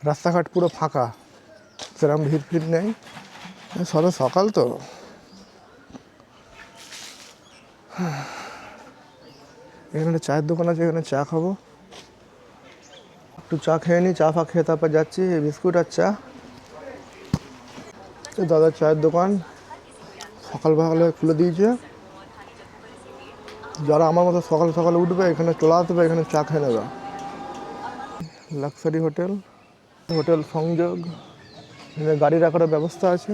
রাস্তাঘাট পুরো ফাঁকা, সেরকম ভিড় নেই, সবে সকাল তো। এখানে চায়ের দোকান আছে, এখানে চা খাবো, একটু চা খেয়ে নিই, চা ফা খেয়ে তারপর যাচ্ছি। বিস্কুট আর চা। দাদার চায়ের দোকান সকালে খুলে দিয়েছে। যারা আমার মতো সকালে উঠবে এখানে চলে আসবে, এখানে চা খেয়ে নেবে। লাক্সারি হোটেল সংযোগ, এখানে গাড়ি রাখার ব্যবস্থা আছে।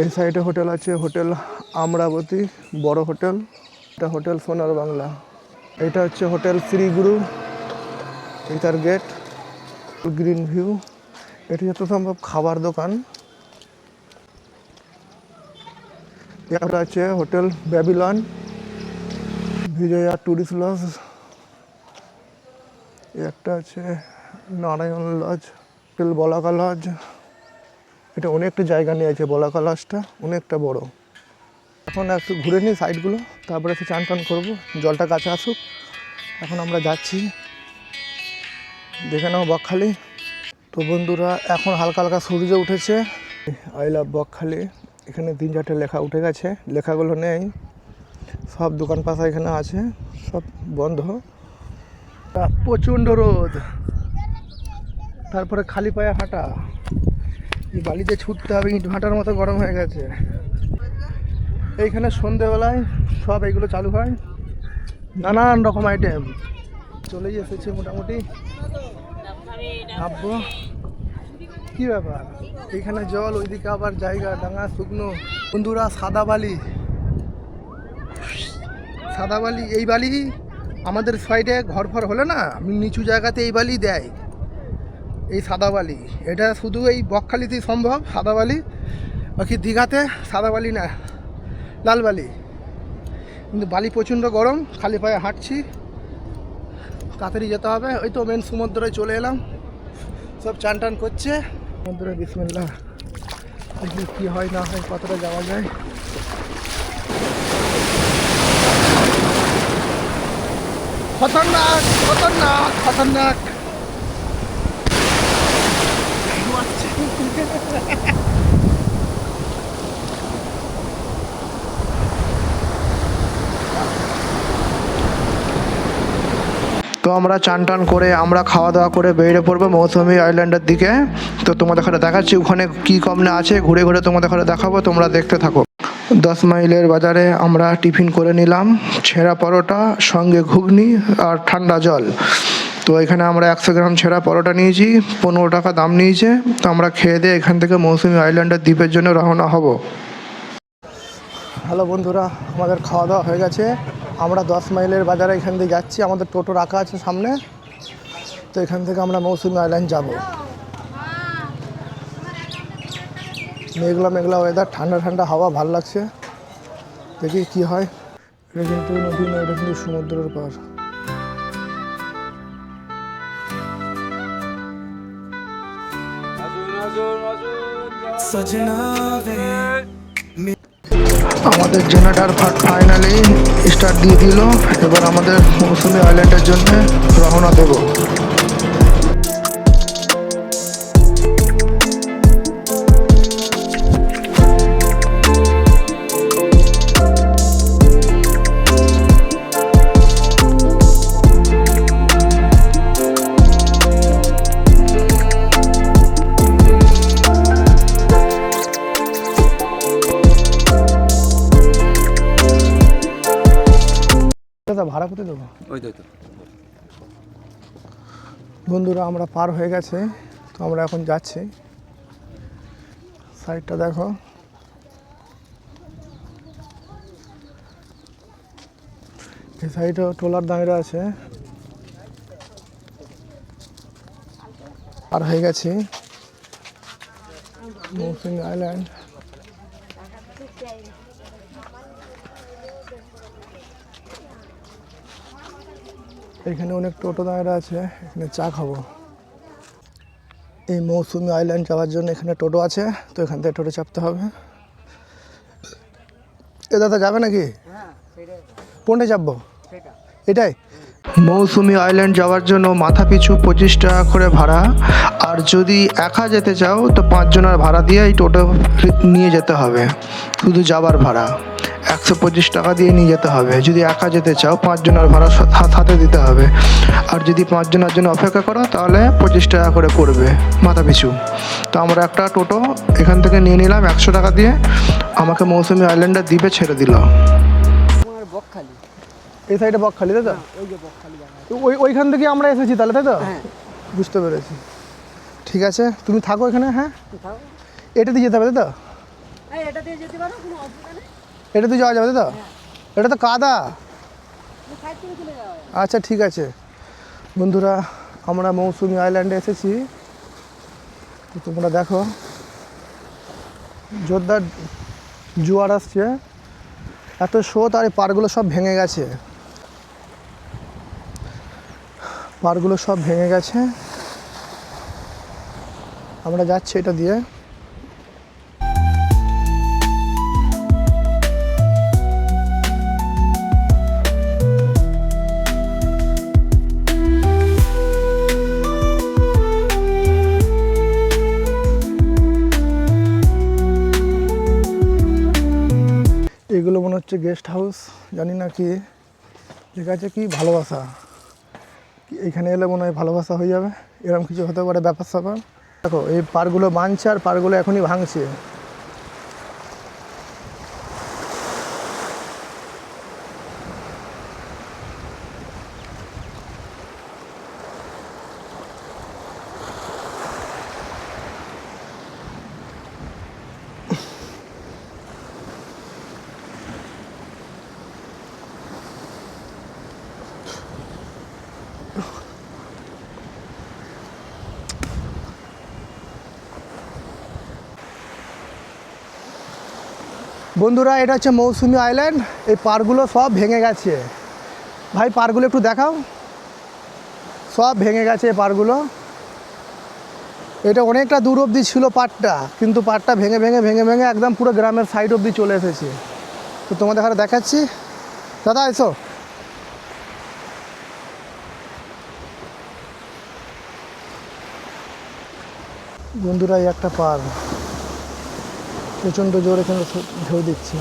এই সাইডে হোটেল আছে, হোটেল আমরাবতী বড় হোটেল, এটা হোটেল সোনার বাংলা। এটা হচ্ছে হোটেল শ্রীগুরু, এটার গেট। গ্রিন ভিউ, এটি যত সম্ভব খাবার দোকান। এটা আছে hotel Babylon, Bijoya tourist lodge. একটা আছে Narayan lodge, hotel Balaka lodge. এটা অনেকটা জায়গা নিয়ে আছে, বলাকা লজটা অনেকটা বড়। এখন একটু ঘুরে নিই সাইডগুলো, তারপরে একটু চান টান করবো, জলটা কাছে আসুক। এখন আমরা যাচ্ছি, দেখে নাও বকখালি। তো বন্ধুরা এখন হালকা হালকা সূর্য উঠেছে। আই লাভ বকখালি, এখানে 3-4টে লেখা উঠে গেছে, লেখাগুলো নেই, সব দোকান পাশা এখানে আছে, সব বন্ধ। প্রচণ্ড রোদ, তারপরে খালি পায়ে হাঁটা, এই বালিতে ছুটতে হবে, ইট ভাটার মতো গরম হয়ে গেছে। এইখানে সন্ধেবেলায় সব এইগুলো চালু হয়, নানান রকম আইটেম। চলেই এসেছে মোটামুটি, ভাববো কী ব্যাপার, এইখানে জল, ওইদিকে আবার জায়গা ডাঙা শুকনো। বন্ধুরা সাদা বালি, এই বালি আমাদের সাইডে ঘর ফর হলে না নিচু জায়গাতে এই বালি দেয়, এই সাদা বালি। এটা শুধু এই বকখালিতেই সম্ভব সাদা বালি, বাকি দীঘাতে সাদা বালি না, লাল বালি। কিন্তু বালি প্রচণ্ড গরম, খালি পায়ে হাঁটছি, তাড়াতাড়ি যেতে হবে। ওই তো মেন সমুদ্রে চলে এলাম, সব চান টান করছে। সমুদ্রে বিসমিল্লাহ, দেখি কী হয় না হয়, কতটা যাওয়া যায়। খতরনাক খতরনাক খতরনাক। তো আমরা চান টান করে আমরা খাওয়া দাওয়া করে বেরিয়ে পড়বো মৌসুমী আইল্যান্ডের দিকে। তো তোমাদের এখানে দেখাচ্ছি ওখানে কী কম না আছে, ঘুরে ঘুরে তোমাদের এখানে দেখাবো, তোমরা দেখতে থাকো। 10 মাইলের বাজারে আমরা টিফিন করে নিলাম, ছেঁড়া পরোটা সঙ্গে ঘুগনি আর ঠান্ডা জল। তো এখানে আমরা 100 গ্রাম ছেঁড়া পরোটা নিয়েছি, 15 টাকা দাম নিয়েছে। তো আমরা খেয়ে দিয়ে এখান থেকে মৌসুমী আইল্যান্ডের দ্বীপের জন্য রওনা হব। হ্যালো বন্ধুরা, আমাদের খাওয়া দাওয়া হয়ে গেছে। আমরা 10 মাইলের বাজারে এখান থেকে যাচ্ছি, আমাদের টোটো রাখা আছে সামনে। তো এখান থেকে আমরা মৌসুমী আইল্যান্ড যাব। মেঘলা মেঘলা ওয়েদার, ঠান্ডা ঠান্ডা হাওয়া, ভালো লাগছে। দেখি কি হয়। এটা কিন্তু নদী নয়, এটা কিন্তু সমুদ্রের পার। আমাদের জেনারেটর ফাইনালি স্টার্ট দিয়ে দিল। এবার আমাদের মৌসুমী আইল্যান্ডের জন্য রওনা দেব। ভাড়া কোথায় দেবো? ওই তো বন্ধুরা আমরা পার হয়ে গেছে, তো আমরা এখন যাচ্ছি। সাইডটা দেখো, এই সাইডে ট্রলার দাঁড়িয়ে আছে। পার হয়ে গেছি মৌসুমী আইল্যান্ড। এখানে অনেক টোটো দাঁড়িয়ে আছে, এখানে চা খাবো। এই মৌসুমী আইল্যান্ড যাওয়ার জন্য এখানে টোটো আছে, তো এখান থেকে টোটো চাপতে হবে। এ দাদা যাবে নাকি? কোনটা চাপবো? এটাই। মৌসুমী আইল্যান্ড যাওয়ার জন্য মাথা পিছু 25 টাকা করে ভাড়া। আর যদি একা যেতে চাও তো 5 জনের ভাড়া দিয়ে এই টোটো নিয়ে যেতে হবে। শুধু যাবার ভাড়া 125 টাকা দিয়ে নিয়ে যেতে হবে। যদি একা যেতে চাও 5 জনের ভাড়া সাথে দিতে হবে। আর যদি 5 জনের জন্য অপেক্ষা করো তাহলে 25 টাকা করে পড়বে মাথা পিছু। তো আমরা একটা টোটো এখান থেকে নিয়ে নিলাম 100 টাকা দিয়ে। আমাকে মৌসুমী আইল্যান্ডের দ্বীপে ছেড়ে দিল। বকখালি, এই সাইডে বকখালি, তাই তো? ওই যে বকখালি জায়গা। ওইখান থেকে আমরা এসেছি তাহলে, তাই তো? বুঝতে পেরেছি। ঠিক আছে, তুমি থাকো এখানে। হ্যাঁ, এটা দিয়ে যেতে হবে, তাই তো? এটা দিয়ে যেতে পারো, কোনো অসুবিধা নেই। এটা দিয়ে যাওয়া যাবে, তাই তো? এটা তো কাদা। সাইড থেকে চলে যাওয়া। আচ্ছা ঠিক আছে বন্ধুরা, আমরা মৌসুমী আইল্যান্ডে এসেছি। তো তোমরা দেখো জোরদার জোয়ার আসছে, এত স্রোত, আর এই পাড়গুলো সব ভেঙে গেছে। পাড়গুলো সব ভেঙে গেছে। আমরা যাচ্ছি এটা দিয়ে। এগুলো মনে হচ্ছে গেস্ট হাউস, জানি না কি লেখা আছে, কি ভালোবাসা। এখানে এলে মনে হয় ভালোবাসা হয়ে যাবে, এরকম কিছু হতে পারে ব্যাপার স্যাপার। দেখো এই পাড়গুলো বাঁধছে আর পাড়গুলো এখনই ভাঙছে। বন্ধুরা, এটা হচ্ছে মৌসুমী আইল্যান্ড। এই পাড়গুলো সব ভেঙে গেছে। ভাই পাড়গুলো একটু দেখাও, সব ভেঙে গেছে এই পাড়গুলো। এটা অনেকটা দূর অবধি ছিল পাড়টা, কিন্তু পাড়টা ভেঙে ভেঙে ভেঙে ভেঙে একদম পুরো গ্রামের সাইড অবধি চলে এসেছে। তো তোমাদের এখানে দেখাচ্ছি। দাদা এসো। বন্ধুরা, এই একটা পাড় প্রচণ্ড জোরে কিন্তু ঢেউ দিচ্ছে।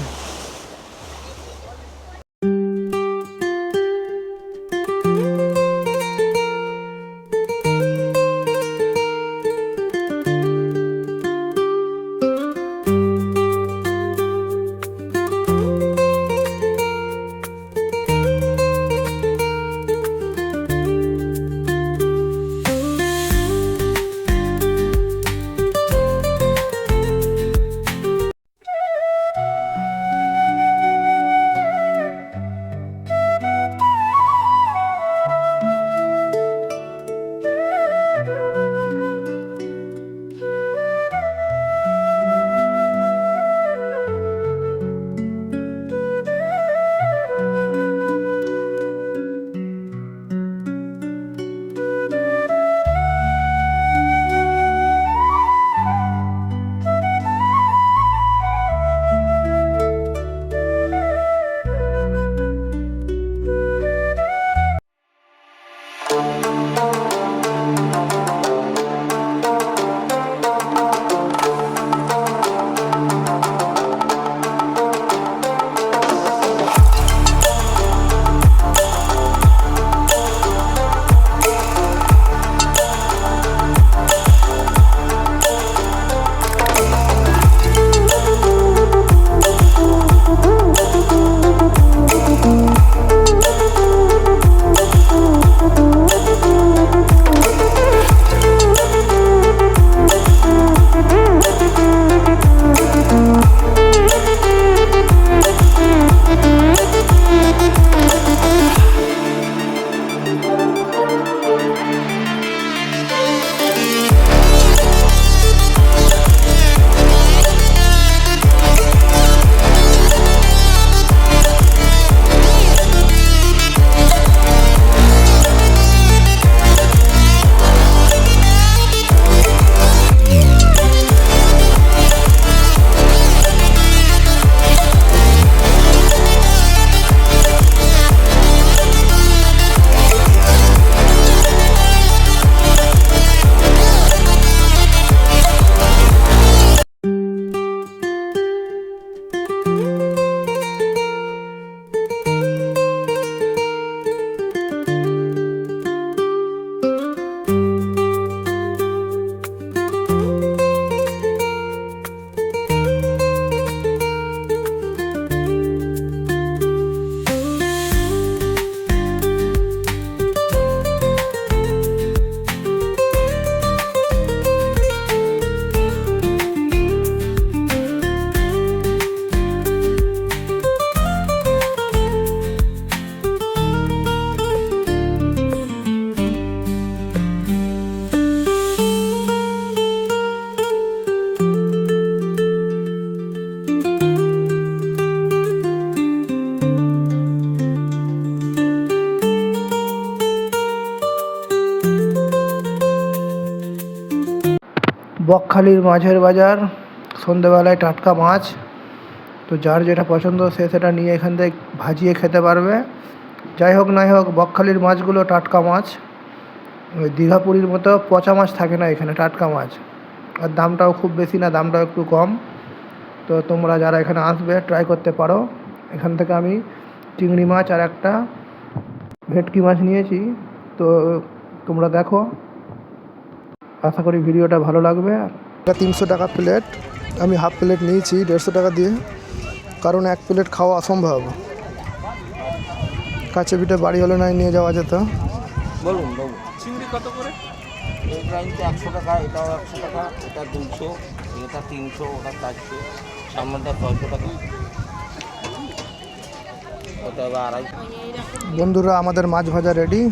বকখালির মাছের বাজার, সন্ধেবেলায় টাটকা মাছ। তো যার যেটা পছন্দ সে সেটা নিয়ে এখান থেকে ভাজিয়ে খেতে পারবে। যাই হোক নাই হোক, বকখালির মাছগুলো টাটকা মাছ। ওই দীঘা পুরীর মতো পচা মাছ থাকে না এখানে, টাটকা মাছ। আর দামটাও খুব বেশি না, দামটাও একটু কম। তো তোমরা যারা এখানে আসবে ট্রাই করতে পারো। এখান থেকে আমি চিংড়ি মাছ আর একটা ভেটকি মাছ নিয়েছি। তো তোমরা দেখো, আশা করি ভিডিওটা ভালো লাগবে। 300 টাকা প্লেট, আমি হাফ প্লেট নিয়েছি 150 টাকা দিয়ে, কারণ এক প্লেট খাওয়া অসম্ভব। কাছে পিঠে বাড়ি হলে নাই নিয়ে যাওয়া যেত। বলুন বাবু, চিংড়ি কত করে? এই প্রাইসটা 100 টাকা, এটাও 100 টাকা, এটা 200, এটা 300, ওটা 400, সামনেটা 600 টাকা, ওটা আবার 250। বন্ধুরা, আমাদের মাছ ভাজা রেডি।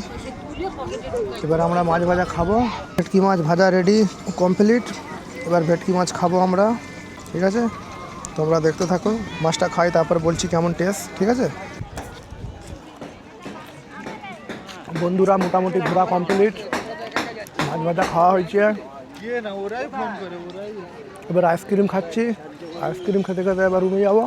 এবার আমরা মাছ ভাজা খাবো। ভেটকি মাছ ভাজা রেডি কমপ্লিট। এবার ভেটকি মাছ খাবো আমরা, ঠিক আছে? তোমরা দেখতে থাকো, মাছটা খাই তারপর বলছি কেমন টেস্ট, ঠিক আছে? বন্ধুরা, মোটামুটি ঘোরা কমপ্লিট, মাছ ভাজা খাওয়া হয়েছে। এবার আইসক্রিম খাচ্ছি। আইসক্রিম খেতে খেতে এবার রুমে যাবো।